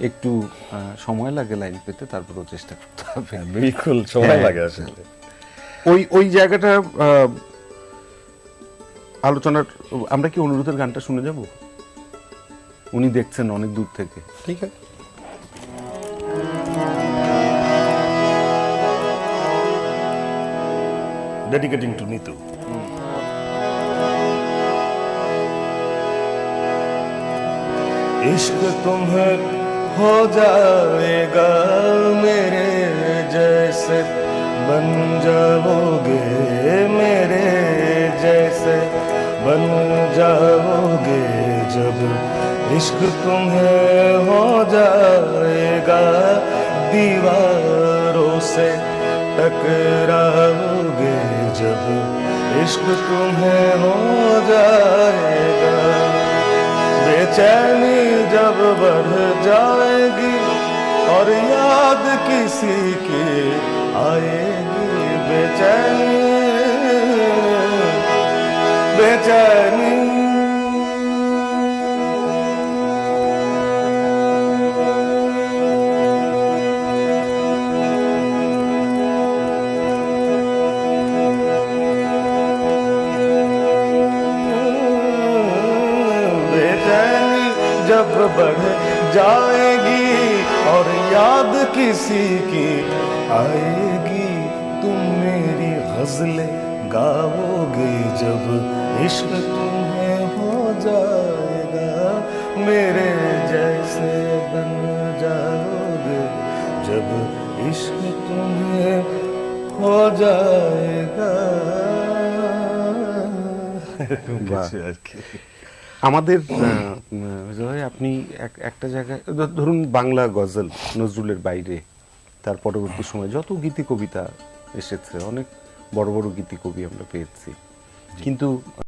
একটু সময় লাগে লাইন পেতে, তারপরেও চেষ্টা করতে হবে। বিলকুল সময় লাগে আসলে। ওই জায়গাটা আলোচনার, আমরা কি অনুরোধের গানটা শুনে যাব? উনি দেখছেন অনেক দূর থেকে। ঠিক আছে। Dedicating to Nitu. इश्क तुम्हें हो जाएगा मेरे जैसे, बन जाओगे मेरे जैसे, बन जाओगे जब। इश्क तुम्हें हो जाएगा दीवारों से टकराओगे जब। इश्क तुम्हें हो जाएगा, बेचैनी जब बढ़ जाएगी और याद किसी की आएगी। बेचैनी बेचैनी जब बढ़ जाएगी और याद किसी की आएगी। तुम मेरी गजलें गाओगे जब। इश्क तुम्हें हो जाएगा मेरे जैसे, बन जाओगे जब। इश्क तुम्हें हो जाएगा। আমাদের আপনি একটা জায়গায় ধরুন বাংলা গজল নজরুলের বাইরে তার পরবর্তী সময় যত গীতি কবিতা এসেছে, অনেক বড় বড় গীতি কবি আমরা পেয়েছি, কিন্তু